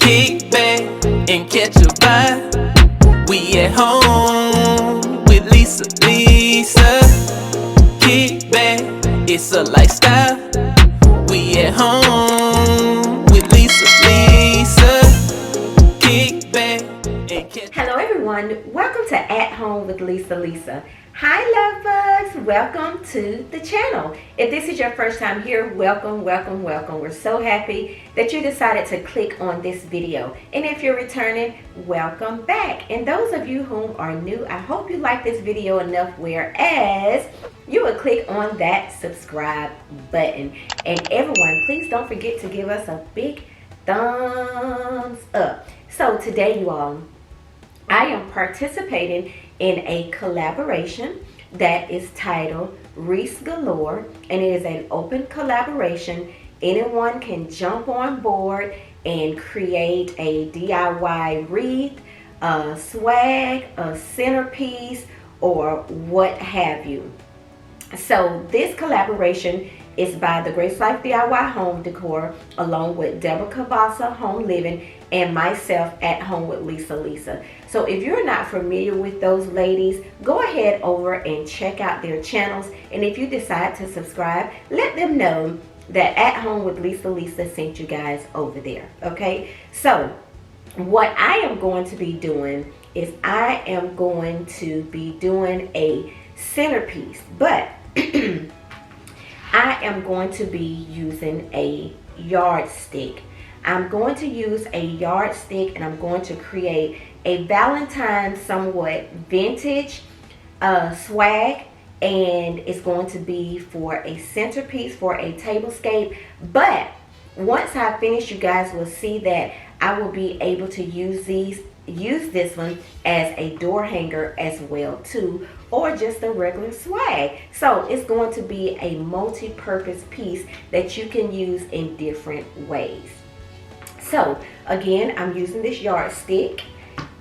Kick back and catch a vibe. We at home with Lisa. Kick back, it's a lifestyle. We at home with Lisa. Kick back and catch. Hello everyone, welcome to At Home with Lisa. Hi love bugs, welcome to the channel. If this is your first time here, welcome. We're so happy that you decided to click on this video. And if you're returning, welcome back. And those of you who are new, I hope you like this video enough whereas you will click on that subscribe button. And everyone, please don't forget to give us a big thumbs up. So today you all, I am participating in a collaboration that is titled Wreathsgalore, and it is an open collaboration. Anyone can jump on board and create a DIY wreath, a swag, a centerpiece, or what have you. So this collaboration is by the Grace Life DIY Home Decor, along with Deco Home Living, and myself at Home with Lisa. So if you're not familiar with those ladies, go ahead over and check out their channels. And if you decide to subscribe, let them know that At Home with Lisa sent you guys over there. Okay, so what I am going to be doing is I am going to be doing a centerpiece, but I am going to be using a yardstick. I'm going to use a yardstick and I'm going to create a Valentine somewhat vintage swag, and it's going to be for a centerpiece, for a tablescape. But once I finish, you guys will see that I will be able to use this one as a door hanger as well too, or just a regular swag. So it's going to be a multi-purpose piece that you can use in different ways. So again, I'm using this yardstick,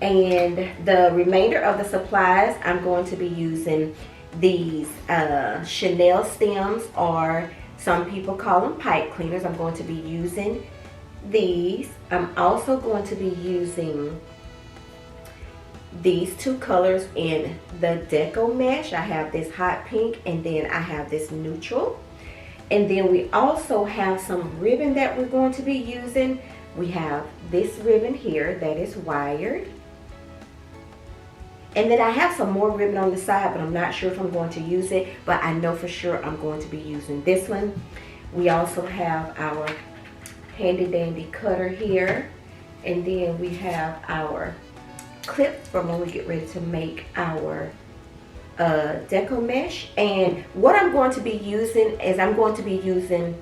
and the remainder of the supplies, I'm going to be using these Chanel stems, or some people call them pipe cleaners. I'm going to be using these. I'm also going to be using these two colors in the decomesh. I have this hot pink, and then I have this neutral. And then we also have some ribbon that we're going to be using. We have this ribbon here that is wired. And then I have some more ribbon on the side, but I'm not sure if I'm going to use it, but I know for sure I'm going to be using this one. We also have our handy dandy cutter here. And then we have our clip from when we get ready to make our decomesh. And what I'm going to be using is I'm going to be using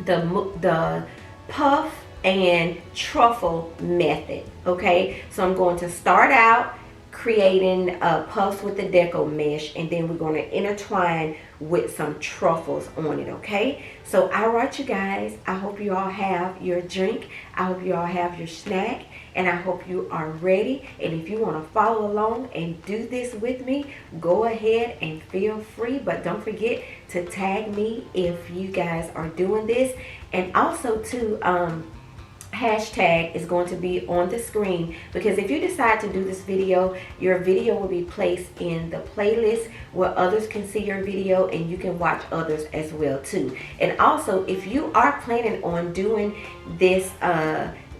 the puff and truffle method. Okay, so I'm going to start out creating puffs with the decomesh, and then we're going to intertwine with some truffles on it. Okay, so all right you guys, I hope you all have your drink, I hope you all have your snack, and I hope you are ready. And if you want to follow along and do this with me, go ahead and feel free, but don't forget to tag me if you guys are doing this. And also too, hashtag is going to be on the screen, because if you decide to do this video, your video will be placed in the playlist where others can see your video, and you can watch others as well too. And also, if you are planning on doing this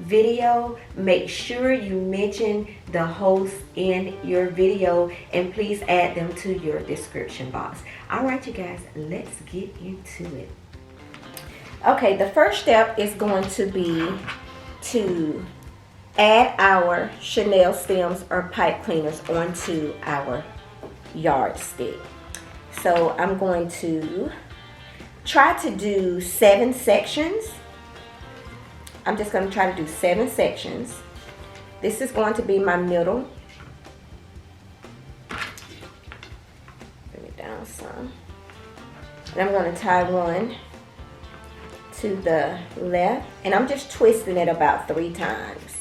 video, make sure you mention the host in your video, and please add them to your description box. All right you guys, let's get into it. Okay, the first step is going to be to add our Chanel stems or pipe cleaners onto our yardstick. So I'm going to try to do 7 sections. I'm just going to try to do 7 sections. This is going to be my middle. Bring it down some. And I'm going to tie one to the left, and I'm just twisting it about 3 times.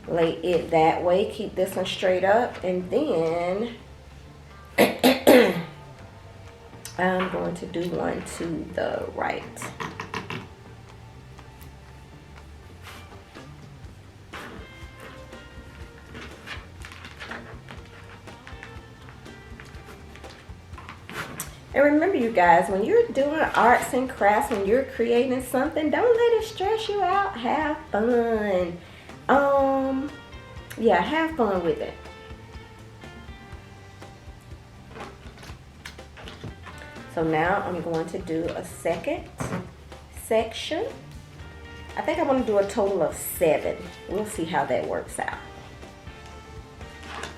Lay it that way, keep this one straight up, and then I'm going to do one to the right. And remember, you guys, when you're doing arts and crafts, when you're creating something, don't let it stress you out. Have fun. Yeah, have fun with it. So now I'm going to do a second section. I think I want to do a total of 7. We'll see how that works out.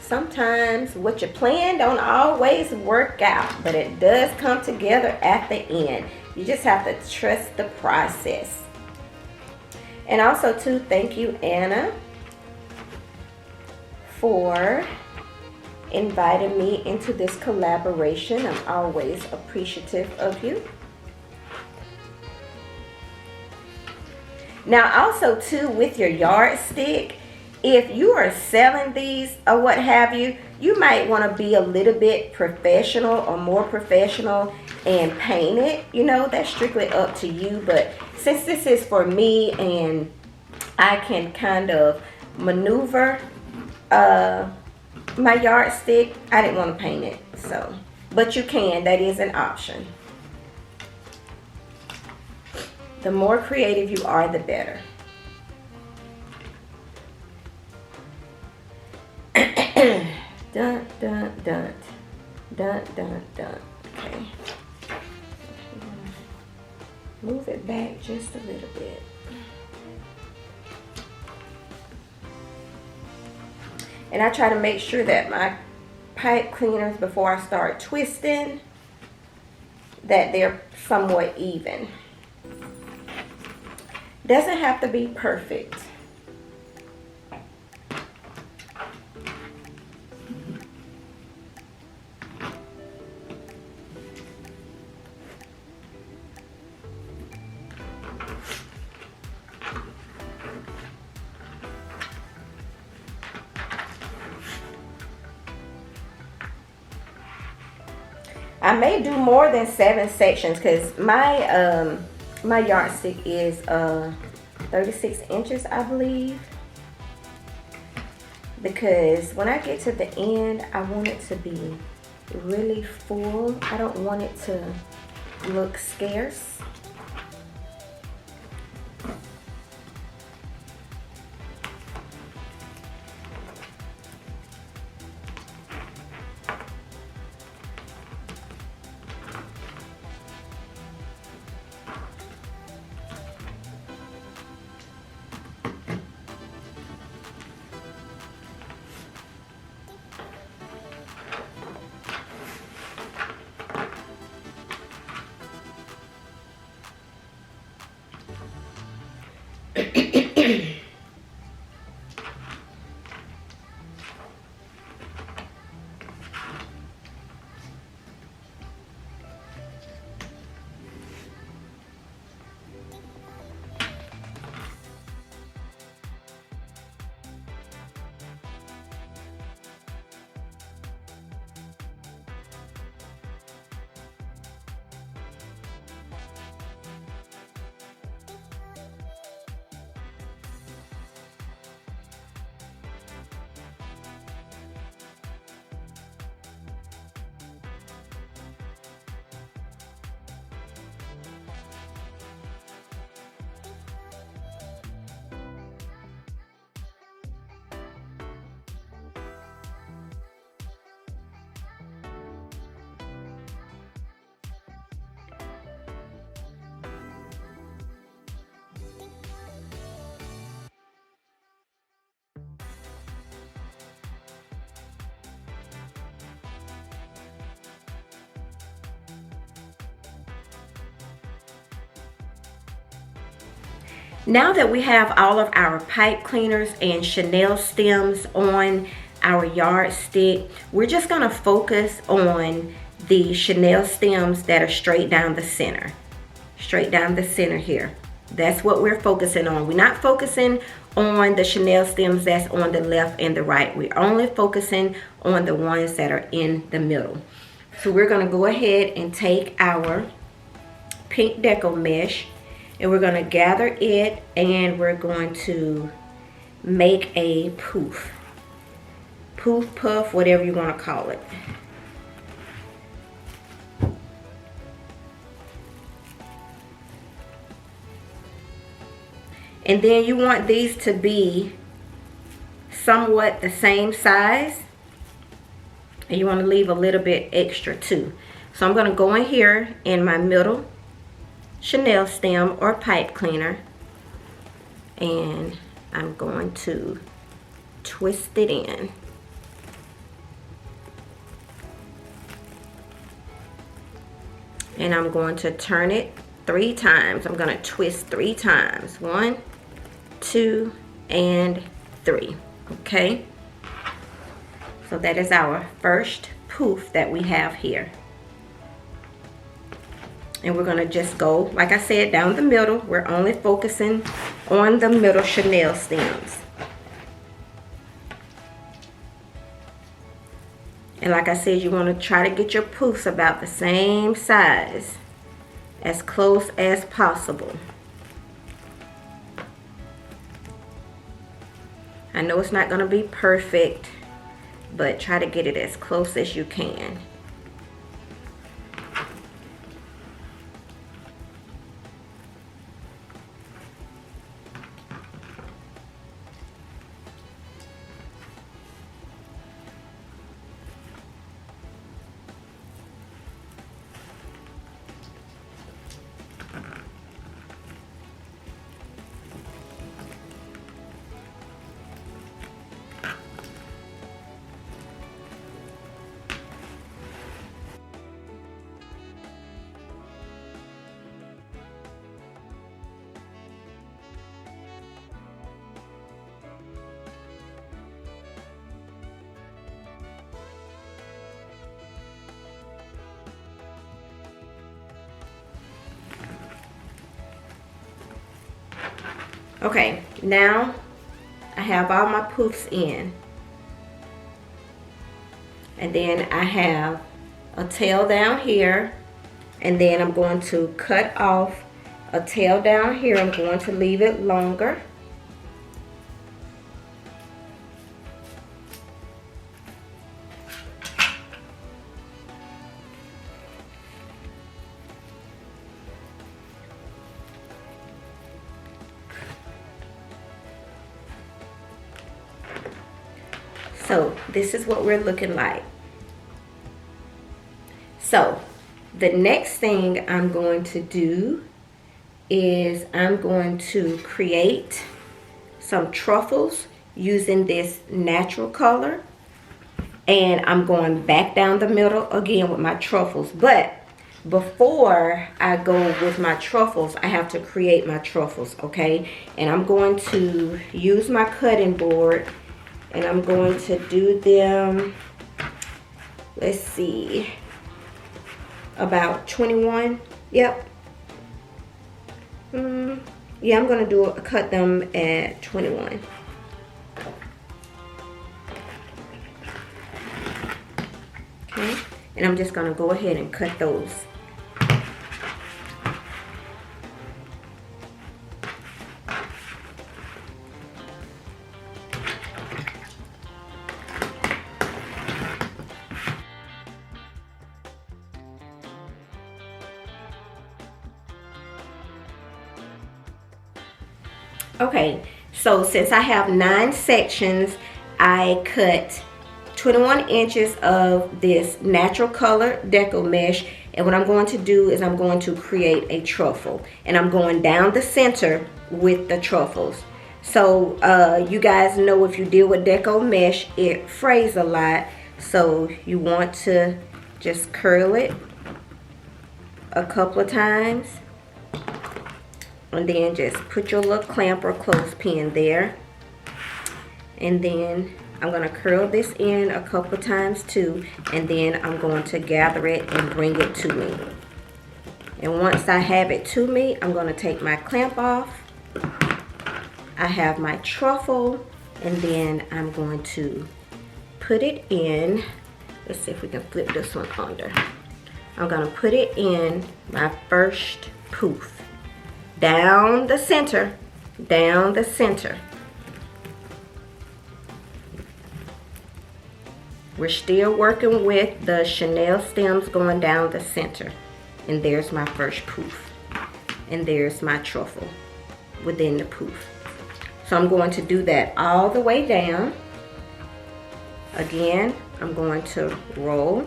Sometimes what you plan don't always work out, but it does come together at the end. You just have to trust the process. And also too, thank you, Anna, for inviting me into this collaboration. I'm always appreciative of you. Now also too, with your yardstick, if you are selling these or what have you, you might want to be a little bit professional or more professional and paint it. You know, that's strictly up to you. But since this is for me and I can kind of maneuver my yardstick, I didn't want to paint it. So, but you can, that is an option. The more creative you are, the better. Dun, dun, dun, dun, dun, dun. Okay. Move it back just a little bit. And I try to make sure that my pipe cleaners, before I start twisting, that they're somewhat even. Doesn't have to be perfect. I may do more than 7 sections because my my yardstick is 36 inches, I believe. Because when I get to the end, I want it to be really full. I don't want it to look scarce. Now that we have all of our pipe cleaners and chenille stems on our yardstick, we're just gonna focus on the chenille stems that are straight down the center. Straight down the center here. That's what we're focusing on. We're not focusing on the chenille stems that's on the left and the right. We're only focusing on the ones that are in the middle. So we're gonna go ahead and take our pink decomesh, and we're going to gather it, and we're going to make a poof. Poof, puff, whatever you want to call it. And then you want these to be somewhat the same size. And you want to leave a little bit extra too. So I'm going to go in here in my middle chenille stem or pipe cleaner. And I'm going to twist it in. And I'm going to turn it 3 times. I'm going to twist 3 times. 1, 2, and 3. Okay? So that is our first poof that we have here. And we're going to just go, like I said, down the middle. We're only focusing on the middle chenille stems. And like I said, you want to try to get your poofs about the same size, as close as possible. I know it's not going to be perfect, but try to get it as close as you can. Okay, now I have all my poofs in. And then I have a tail down here. And then I'm going to cut off a tail down here. I'm going to leave it longer. So this is what we're looking like. So the next thing I'm going to do is I'm going to create some truffles using this natural color. And I'm going back down the middle again with my truffles. But before I go with my truffles, I have to create my truffles, okay? And I'm going to use my cutting board. And I'm going to do them, let's see, about 21. Yep. Yeah, I'm going to cut them at 21. Okay. And I'm just going to go ahead and cut those. Okay, so since I have 9 sections, I cut 21 inches of this natural color decomesh. And what I'm going to do is I'm going to create a truffle. And I'm going down the center with the truffles. So you guys know if you deal with decomesh, it frays a lot. So you want to just curl it a couple of times. And then just put your little clamp or clothespin there. And then I'm going to curl this in a couple times too. And then I'm going to gather it and bring it to me. And once I have it to me, I'm going to take my clamp off. I have my truffle. And then I'm going to put it in. Let's see if we can flip this one under. I'm going to put it in my first poof. Down the center, down the center. We're still working with the chenille stems going down the center. And there's my first poof. And there's my truffle. within the poof. So I'm going to do that all the way down. Again, I'm going to roll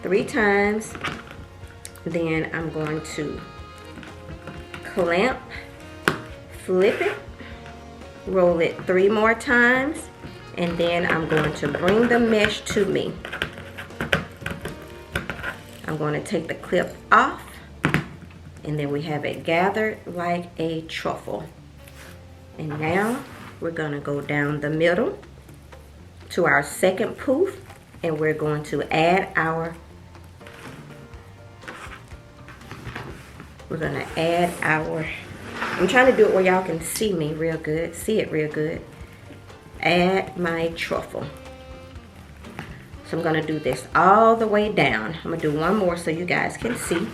3 times. Then I'm going to clamp, flip it, roll it 3 more times, and then I'm going to bring the mesh to me. I'm going to take the clip off, and then we have it gathered like a truffle. And now we're going to go down the middle to our second poof, and we're going to add our I'm trying to do it where y'all can see me real good, see it real good. Add my truffle. So I'm going to do this all the way down. I'm going to do one more so you guys can see.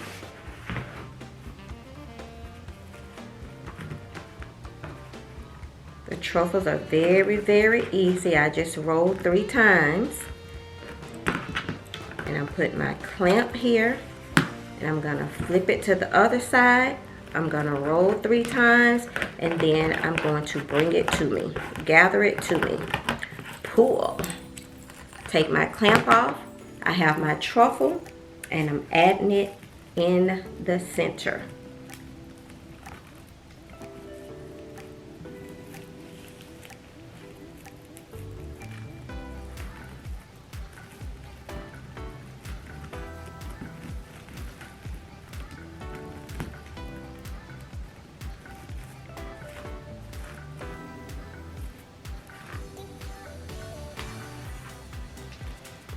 The truffles are very, very easy. I just rolled 3 times. And I'm putting my clamp here. And I'm going to flip it to the other side. I'm going to roll 3 times. And then I'm going to bring it to me. Gather it to me. Pull. Take my clamp off. I have my truffle. And I'm adding it in the center.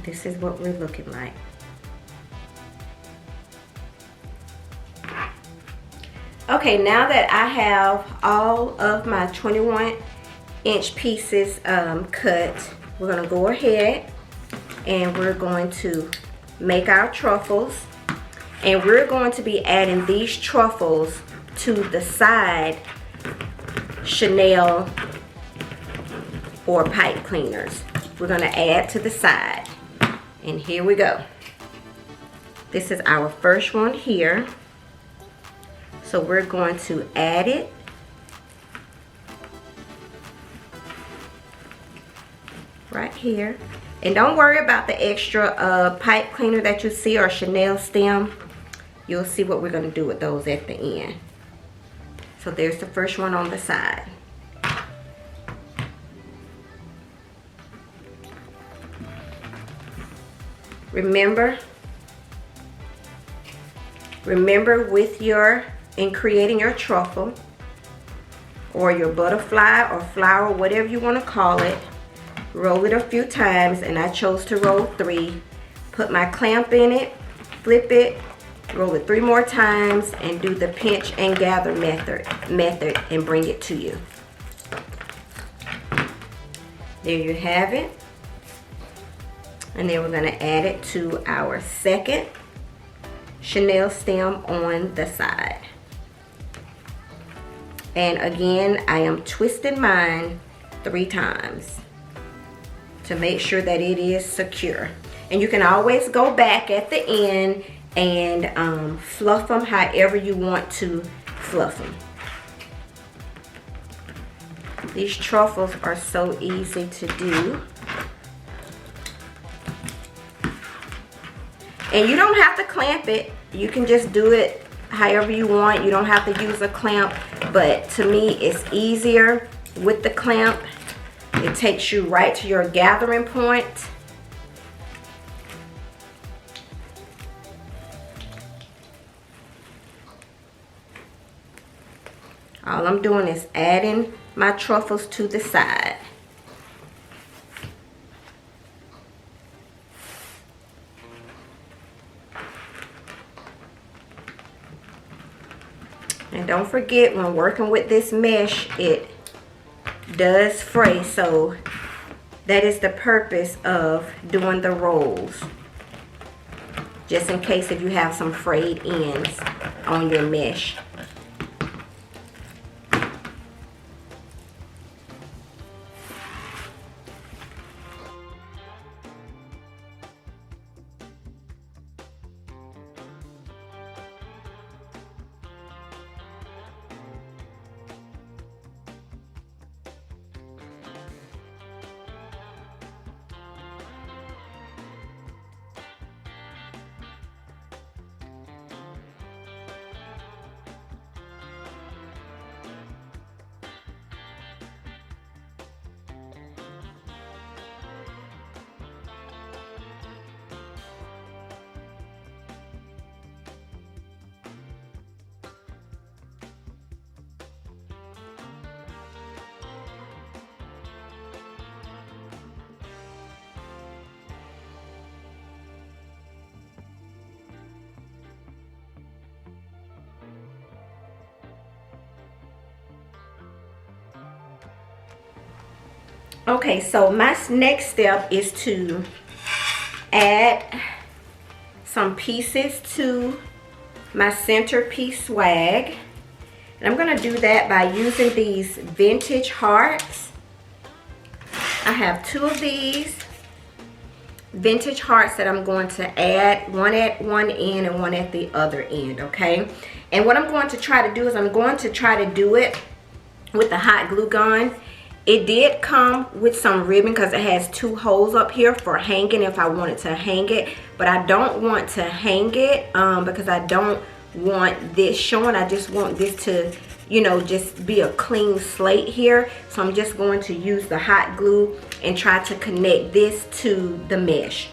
This is what we're looking like. Okay, now that I have all of my 21-inch pieces cut, we're going to go ahead and we're going to make our truffles. And we're going to be adding these truffles to the side Chanel or pipe cleaners. We're going to add to the side. And here we go. This is our first one here. So we're going to add it. Right here. And don't worry about the extra pipe cleaner that you see or Chanel stem. You'll see what we're going to do with those at the end. So there's the first one on the side. Remember in creating your truffle or your butterfly or flower, whatever you want to call it, roll it a few times, and I chose to roll 3. Put my clamp in it, flip it, roll it 3 more times, and do the pinch and gather method and bring it to you. There you have it. And then we're going to add it to our second Chanel stem on the side. And again, I am twisting mine 3 times to make sure that it is secure. And you can always go back at the end and fluff them however you want to fluff them. These truffles are so easy to do. And you don't have to clamp it. You can just do it however you want. You don't have to use a clamp. But to me, it's easier with the clamp. It takes you right to your gathering point. All I'm doing is adding my truffles to the side. And don't forget, when working with this mesh, it does fray, so that is the purpose of doing the rolls. Just in case if you have some frayed ends on your mesh. Okay, so my next step is to add some pieces to my centerpiece swag. And I'm going to do that by using these vintage hearts. I have 2 of these vintage hearts that I'm going to add, one at one end and one at the other end, okay? And what I'm going to try to do is I'm going to try to do it with the hot glue gun. It did come with some ribbon because it has 2 holes up here for hanging if I wanted to hang it, but I don't want to hang it because I don't want this showing. I just want this to, you know, just be a clean slate here. So I'm just going to use the hot glue and try to connect this to the mesh.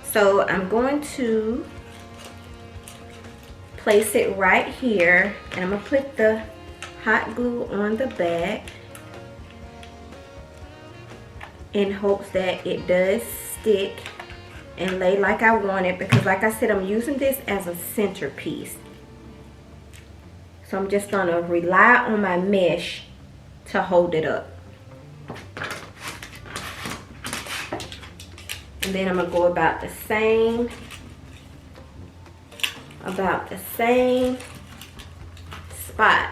So I'm going to place it right here, and I'm gonna put the hot glue on the back in hopes that it does stick and lay like I want it, because like I said, I'm using this as a centerpiece. So I'm just gonna rely on my mesh to hold it up. And then I'm gonna go about the same spot.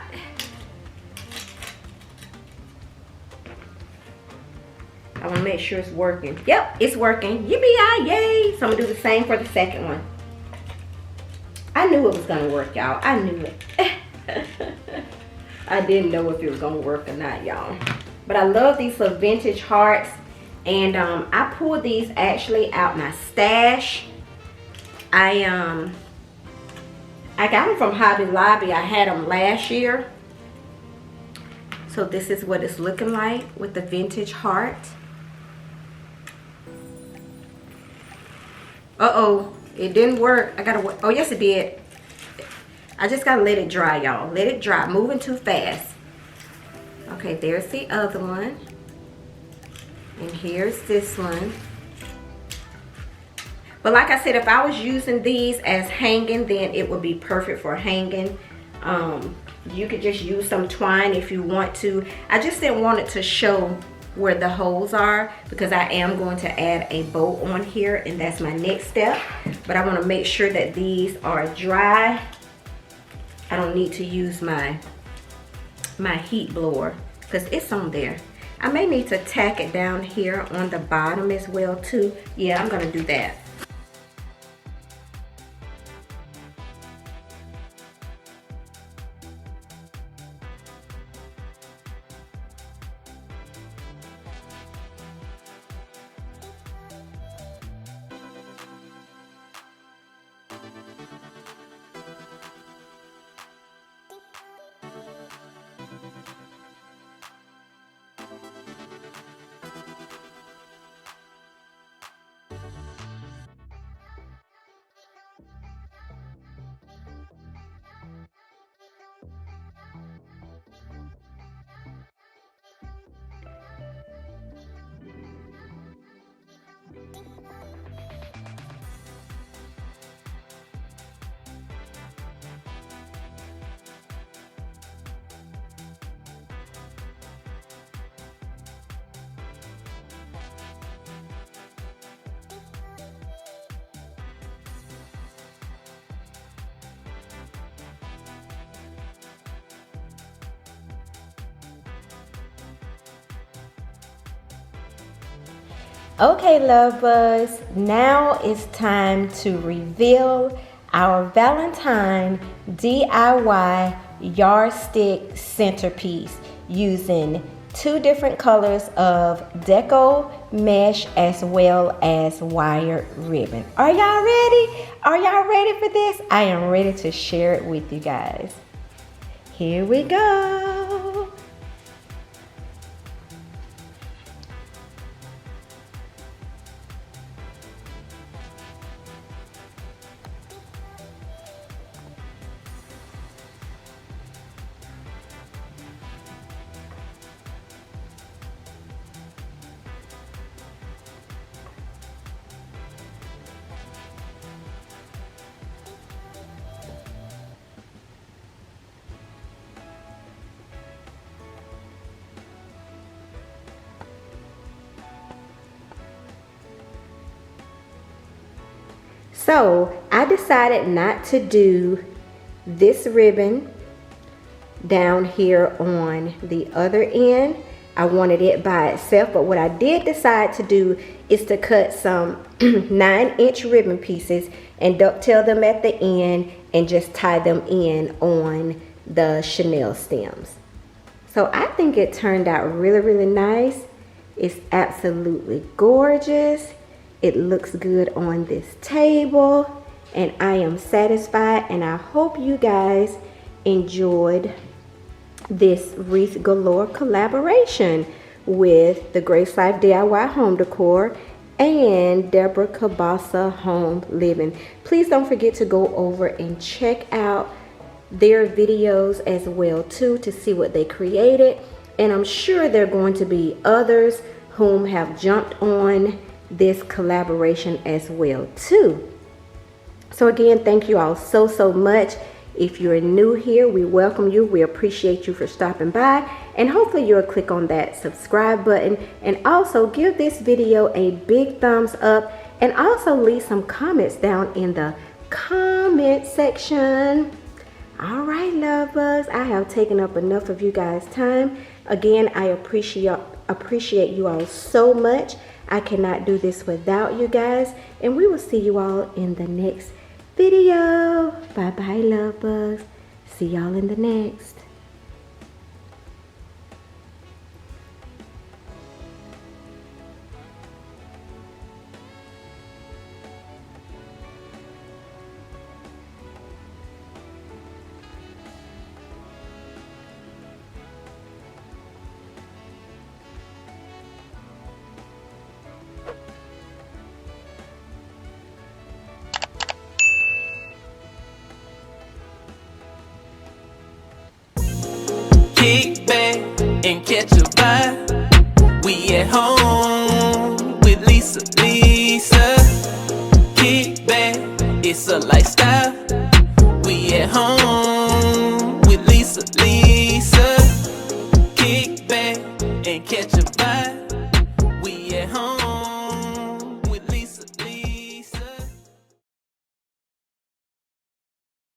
I want to make sure it's working. Yep, it's working. Yippee-yi, yay! So I'm gonna do the same for the second one. I knew it was gonna work, y'all. I knew it. I didn't know if it was gonna work or not, y'all. But I love these little vintage hearts, and I pulled these actually out my stash. I got them from Hobby Lobby. I had them last year. So this is what it's looking like with the vintage heart. Uh-oh, it didn't work. I gotta, oh yes it did. I just gotta let it dry, y'all. Let it dry, moving too fast. Okay, there's the other one. And here's this one. But like I said, if I was using these as hanging, then it would be perfect for hanging. You could just use some twine if you want to. I just didn't want it to show where the holes are, because I am going to add a bow on here, and that's my next step. But I want to make sure that these are dry. I don't need to use my heat blower because it's on there. I may need to tack it down here on the bottom as well too. Yeah, I'm gonna do that. Okay, love bugs, now it's time to reveal our Valentine DIY Yardstick centerpiece using 2 different colors of Deco mesh as well as wire ribbon. Are y'all ready? Are y'all ready for this? I am ready to share it with you guys. Here we go. So I decided not to do this ribbon down here on the other end. I wanted it by itself, but what I did decide to do is to cut some 9-inch ribbon pieces and dovetail them at the end and just tie them in on the chenille stems. So I think it turned out really, really nice. It's absolutely gorgeous. It looks good on this table, and I am satisfied, and I hope you guys enjoyed this Wreathsgalore collaboration with the Grace Life DIY Home Decor and Deborah Cabasa Home Living. Please don't forget to go over and check out their videos as well too, to see what they created, and I'm sure there are going to be others whom have jumped on this collaboration as well too. So again, thank you all so much. If you're new here, we welcome you. We appreciate you for stopping by, and hopefully you'll click on that subscribe button, and also give this video a big thumbs up, and also leave some comments down in the comment section. All right, love bugs, I have taken up enough of you guys' time. Again, I appreciate you all so much. I cannot do this without you guys, and we will see you all in the next video. Bye bye, love bugs. See y'all in the next. Kick back and catch a vibe. We at home.